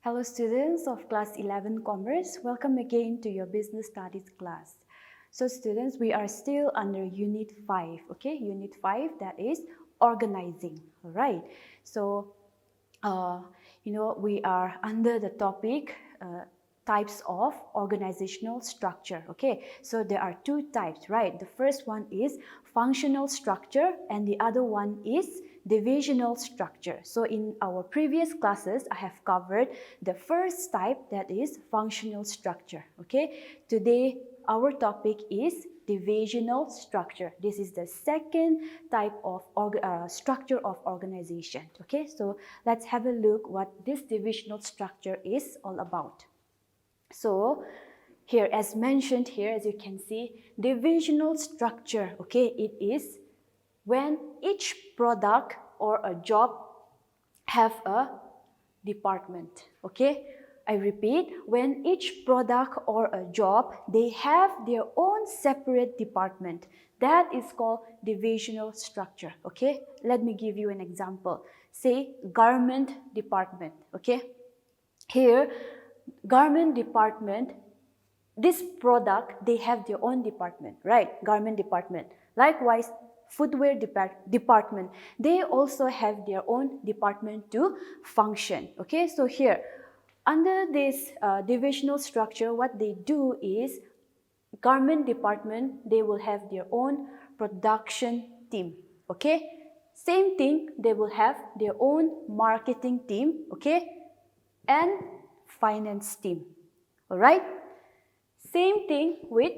Hello students of class 11 Commerce, welcome again to your business studies class. So students, we are still under unit 5, okay? Unit 5, that is organizing, all right? So, we are under the topic types of organizational structure, okay? So there are two types, right? The first one is functional structure and the other one is divisional structure. So in our previous classes, I have covered the first type, that is functional structure, okay? Today, our topic is divisional structure. This is the second type of structure of organization, okay? So let's have a look what this divisional structure is all about. So here, as mentioned here, as you can see, divisional structure, okay, it is when each product or a job have a department, okay? I repeat, when each product or a job, they have their own separate department. That is called divisional structure, okay? Let me give you an example. Say garment department, okay? Here, garment department, this product, they have their own department, right? Garment department. Likewise, footwear department, they also have their own department to function, okay? So here, under this divisional structure, what they do is, garment department, they will have their own production team, okay? Same thing, they will have their own marketing team, okay? And finance team, all right? Same thing with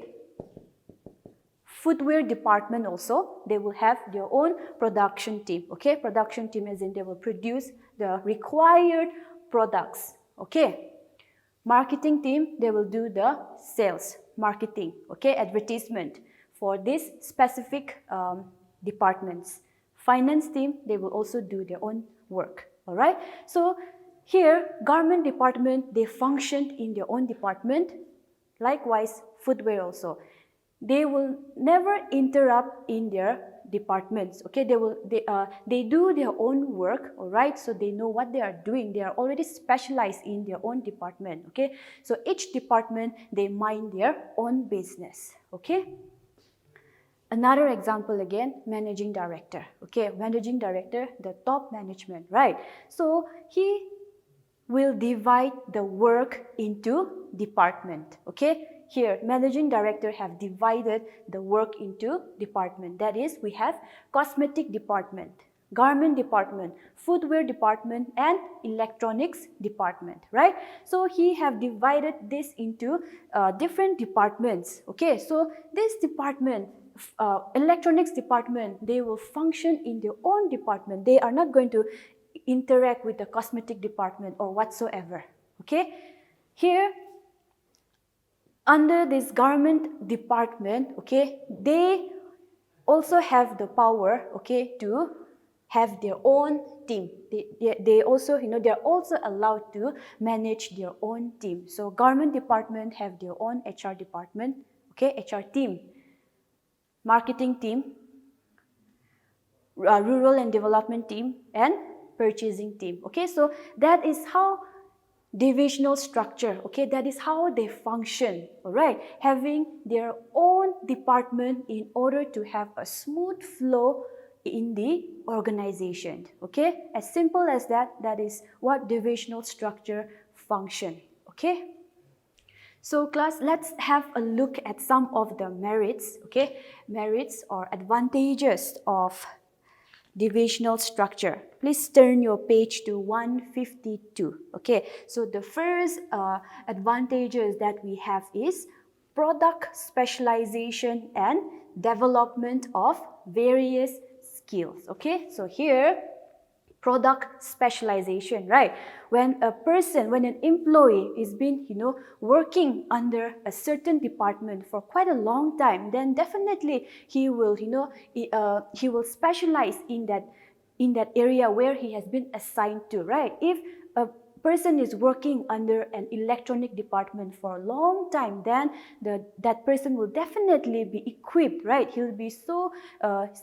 footwear department also, they will have their own production team, okay? Production team as in they will produce the required products, okay? Marketing team, they will do the sales, marketing, okay? Advertisement for these specific departments. Finance team, they will also do their own work, all right? So here, garment department, they function in their own department. Likewise, footwear also. They will never interrupt in their departments, okay? They do their own work, all right? So they know what they are doing. They are already specialized in their own department, okay? So each department, they mind their own business, okay? Another example again, managing director, okay? Managing director, the top management, right? So he will divide the work into department, okay? Here, managing director have divided the work into department. That is, we have cosmetic department, garment department, footwear department, and electronics department, right? So he have divided this into different departments, okay? So this department, electronics department, they will function in their own department. They are not going to interact with the cosmetic department or whatsoever, okay? Here, under this garment department, okay, they also have the power, okay, to have their own team. They also, they're also allowed to manage their own team. So garment department have their own HR department, okay, HR team, marketing team, rural and development team, and purchasing team, okay? So that is how divisional structure, okay, that is how they function, all right? Having their own department in order to have a smooth flow in the organization, okay? As simple as that, that is what divisional structure function, okay? So class, let's have a look at some of the merits, okay? Merits or advantages of divisional structure. Please turn your page to 152. Okay, so the first advantages that we have is product specialization and development of various skills. Okay, so here, product specialization, right? When a person, when an employee is been, working under a certain department for quite a long time, then definitely he will, he will specialize in that area where he has been assigned to, right? If a person is working under an electronic department for a long time, then that person will definitely be equipped, right? He'll be so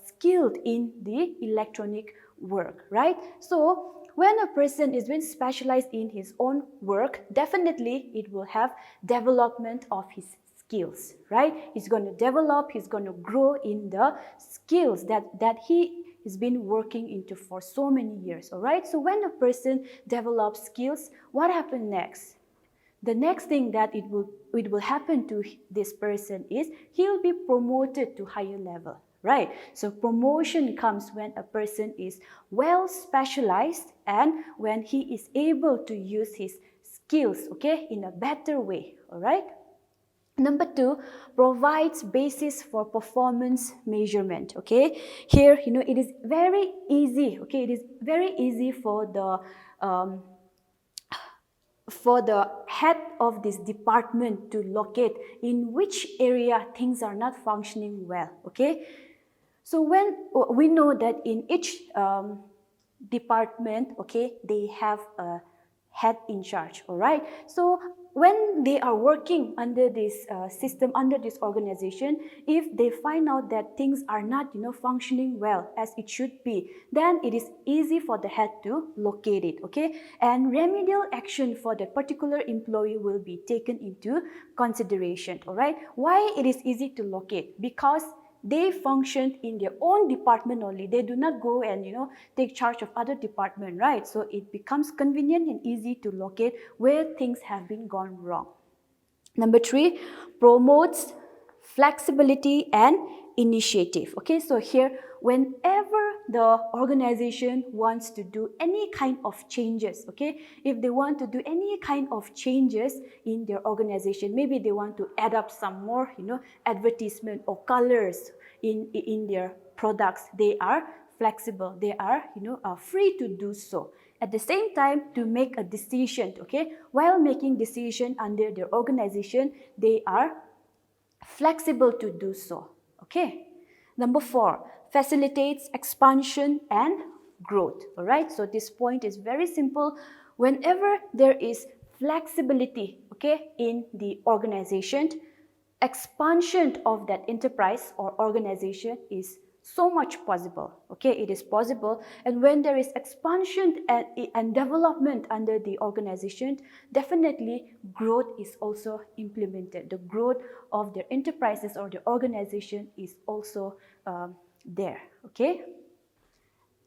skilled in the electronic work, right? So when a person is being specialized in his own work, definitely it will have development of his skills, right? He's going to develop, he's going to grow in the skills that he has been working into for so many years, all right? So when a person develops skills, what happens next? The next thing that it will happen to this person is he'll be promoted to higher level, right? So promotion comes when a person is well specialized and when he is able to use his skills, okay, in a better way, all right? Number 2, provides basis for performance measurement, okay? Here, it is very easy, okay? It is very easy for the head of this department to locate in which area things are not functioning well, okay? So when we know that in each department, okay, they have a head in charge, all right? So when they are working under this system, under this organization, if they find out that things are not, functioning well as it should be, then it is easy for the head to locate it, okay? And remedial action for that particular employee will be taken into consideration, all right? Why it is easy to locate? Because they functioned in their own department only. They do not go and take charge of other department, right? So it becomes convenient and easy to locate where things have been gone wrong. Number 3, promotes flexibility and initiative. Okay, so here, whenever the organization wants to do any kind of changes, okay, if they want to do any kind of changes in their organization, maybe they want to add up some more, advertisement or colors in their products, they are flexible, they are, free to do so. At the same time, to make a decision, okay, while making decision under their organization, they are flexible to do so, okay. Number 4, facilitates expansion and growth, all right. So this point is very simple. Whenever there is flexibility, okay, in the organization, expansion of that enterprise or organization is so much possible, okay, it is possible. And when there is expansion and development under the organization, definitely growth is also implemented. The growth of their enterprises or the organization is also there, okay.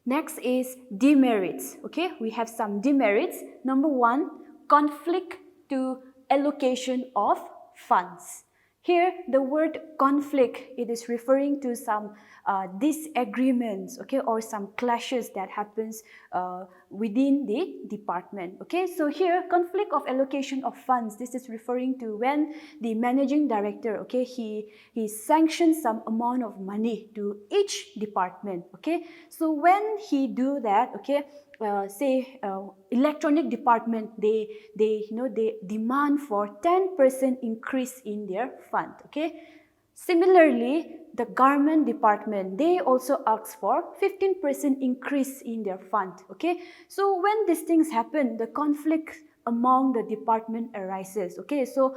Next is demerits, okay. We have some demerits. Number 1, conflict to allocation of funds. Here, the word conflict, it is referring to some disagreements, okay, or some clashes that happens within the department, okay. So here, conflict of allocation of funds, this is referring to when the managing director, okay, he sanctions some amount of money to each department, okay. So when he do that, okay, say electronic department, they demand for 10% increase in their fund, okay. Similarly, the garment department, they also ask for 15% increase in their fund, okay. So when these things happen, the conflict among the department arises, okay. So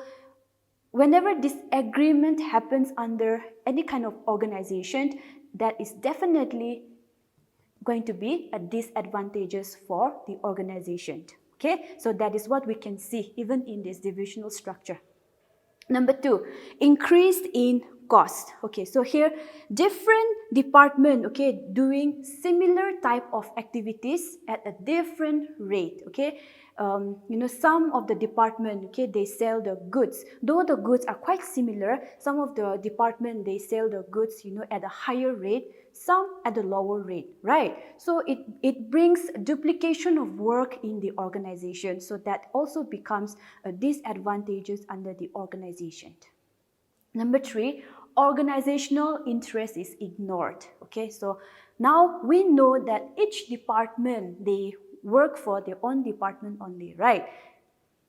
whenever disagreement happens under any kind of organization, that is definitely going to be a disadvantageous for the organization, okay. So that is what we can see even in this divisional structure. Number 2, increased in cost. Okay, so here different department, okay, doing similar type of activities at a different rate, okay. Some of the department, okay, they sell the goods. Though the goods are quite similar, some of the department, they sell the goods, at a higher rate, some at a lower rate, right? So it brings duplication of work in the organization. So that also becomes a disadvantageous under the organization. Number 3, organizational interest is ignored. Okay, so now we know that each department, they work for their own department only, right?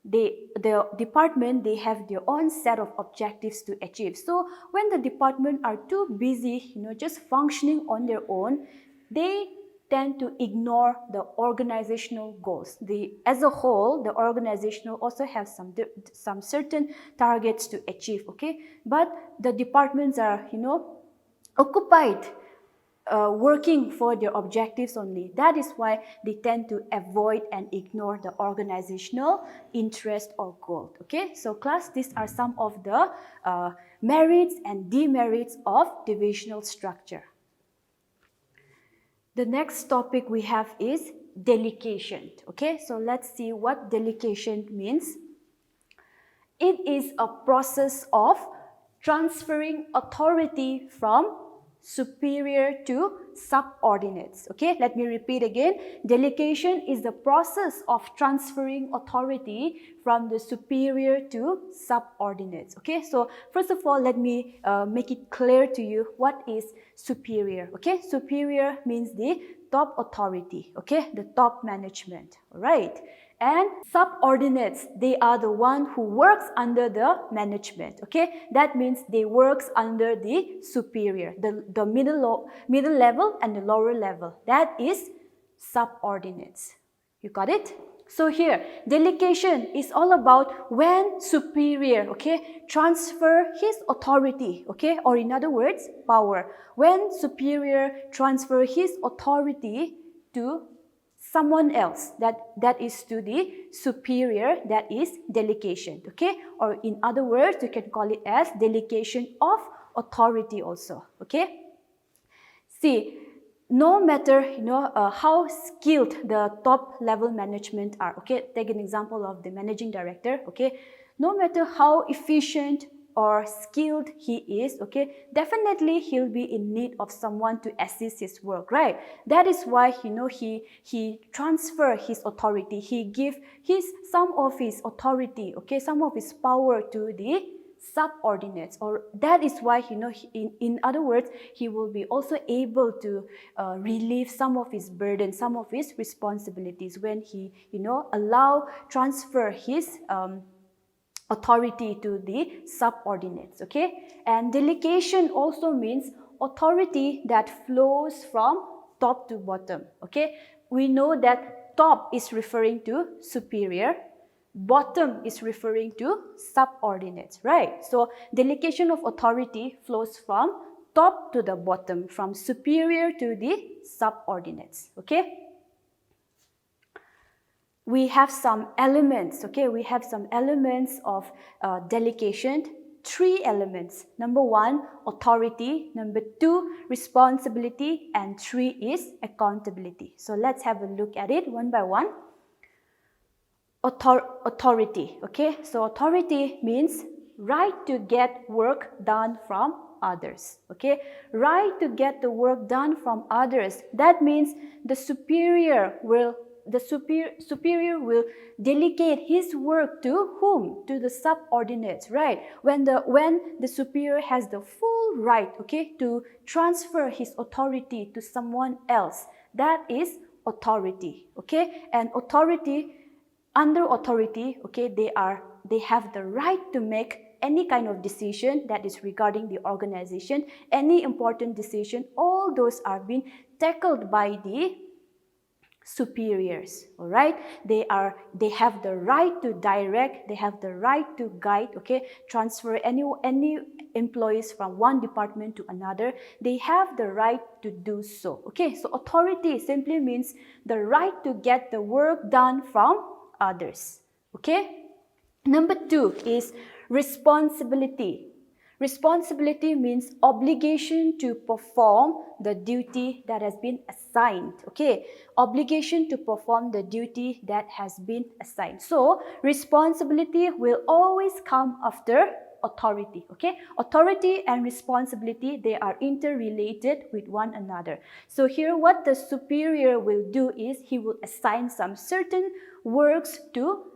The department, they have their own set of objectives to achieve. So when the department are too busy, just functioning on their own, they tend to ignore the organizational goals. As a whole, the organizational also have some certain targets to achieve, okay? But the departments are, occupied working for their objectives only. That is why they tend to avoid and ignore the organizational interest or goal. Okay, so class, these are some of the merits and demerits of divisional structure. The next topic we have is delecation. Okay, so let's see what delecation means. It is a process of transferring authority from superior to subordinates. Okay, let me repeat again. Delegation is the process of transferring authority from the superior to subordinates. Okay, so first of all, let me make it clear to you what is superior. Okay, superior means the top authority. Okay, the top management. All right. And subordinates, they are the one who works under the management. Okay, that means they works under the superior, the middle level and the lower level. That is subordinates. You got it? So here, delegation is all about when superior, okay, transfer his authority, okay, or in other words, power. When superior transfer his authority to someone else, that is to the superior, that is delegation, okay, or in other words you can call it as delegation of authority also. Okay, see, no matter how skilled the top level management are, okay, take an example of the managing director, okay, no matter how efficient or skilled he is, okay, definitely he'll be in need of someone to assist his work, right? That is why he transfer his authority, he give some of his authority, okay, some of his power to the subordinates, or that is why in other words he will be also able to relieve some of his burden, some of his responsibilities when he transfer his authority to the subordinates. Okay, and delegation also means authority that flows from top to bottom. Okay, we know that top is referring to superior, bottom is referring to subordinates, right? So delegation of authority flows from top to the bottom, from superior to the subordinates. Okay, we have some elements, okay, we have some elements of delegation. 3 elements. Number 1, authority. Number 2, responsibility. And 3 is accountability. So let's have a look at it one by one. Authority, okay, so authority means right to get work done from others. Okay, right to get the work done from others. That means the superior will delegate his work to whom? To the subordinates, right? When the superior has the full right, okay, to transfer his authority to someone else, that is authority. Okay, and under authority, okay, they have the right to make any kind of decision that is regarding the organization, any important decision. All those are being tackled by the superiors. All right, they have the right to direct, they have the right to guide, okay, transfer any employees from one department to another. They have the right to do so. Okay, so authority simply means the right to get the work done from others. Okay, number 2 is responsibility. Responsibility means obligation to perform the duty that has been assigned. Okay, obligation to perform the duty that has been assigned. So responsibility will always come after authority. Okay, authority and responsibility, they are interrelated with one another. So here what the superior will do is he will assign some certain works to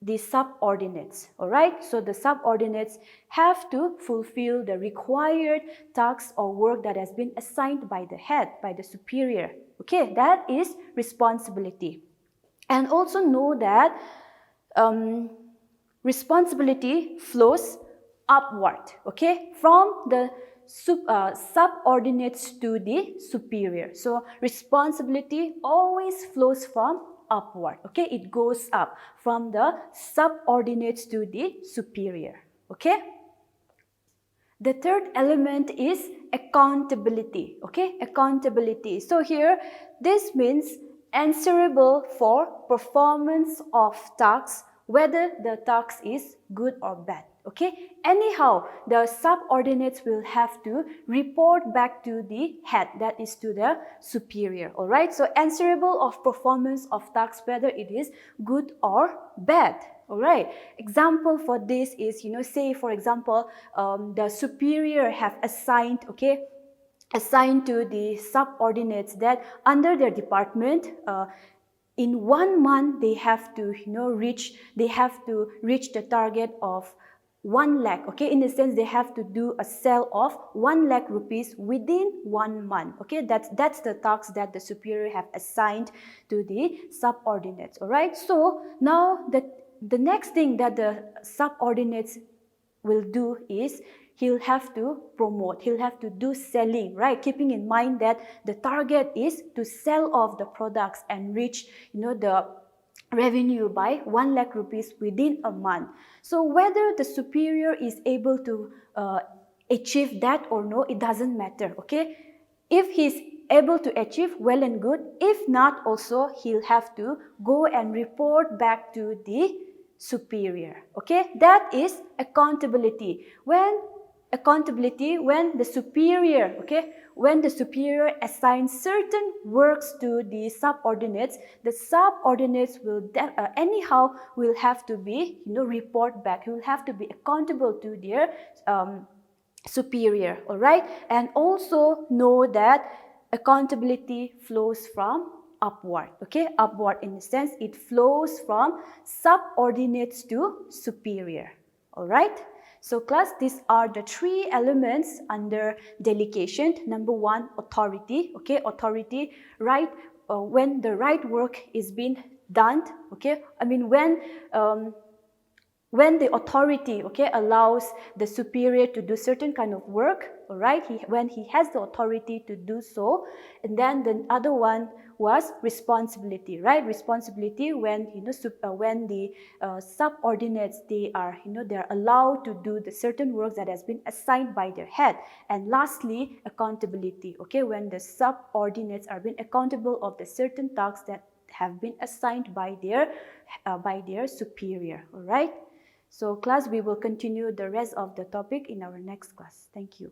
the subordinates. All right, so the subordinates have to fulfill the required tasks or work that has been assigned by the head, by the superior. Okay, that is responsibility. And also know that responsibility flows upward, okay, from the subordinates to the superior. So responsibility always flows from upward. Okay, it goes up from the subordinates to the superior. Okay, The third element is accountability, okay? Accountability. So here, this means answerable for performance of tasks, whether the task is good or bad, okay? Anyhow, the subordinates will have to report back to the head, that is to the superior, all right? So answerable of performance of tasks, whether it is good or bad. All right. Example for this is, say for example, the superior have assigned, assigned to the subordinates that under their department, in 1 month they have to, reach the target of 1 lakh, okay? In a sense, they have to do a sale of 1 lakh rupees within 1 month, okay? That's the task that the superior have assigned to the subordinates, all right? So now the next thing that the subordinates will do is he'll have to promote, he'll have to do selling, right? Keeping in mind that the target is to sell off the products and reach, the revenue by 1 lakh rupees within a month. So whether the superior is able to achieve that or no, it doesn't matter, okay? If he's able to achieve, well and good. If not, also he'll have to go and report back to the superior, okay? That is accountability. When the superior, when the superior assigns certain works to the subordinates, the subordinates will anyhow will have to be, report back. Will have to be accountable to their superior, all right? And also know that accountability flows from upward, okay? Upward in the sense it flows from subordinates to superior, all right? So class, these are the 3 elements under delegation. Number 1, authority, okay? Authority, right? When the right work is being done, okay? I mean, when the authority, allows the superior to do certain kind of work, all right, when he has the authority to do so. And then the other one was responsibility, right? Responsibility when, when the subordinates, they are allowed to do the certain work that has been assigned by their head. And lastly, accountability, okay, when the subordinates are being accountable of the certain tasks that have been assigned by their superior, all right? So class, we will continue the rest of the topic in our next class. Thank you.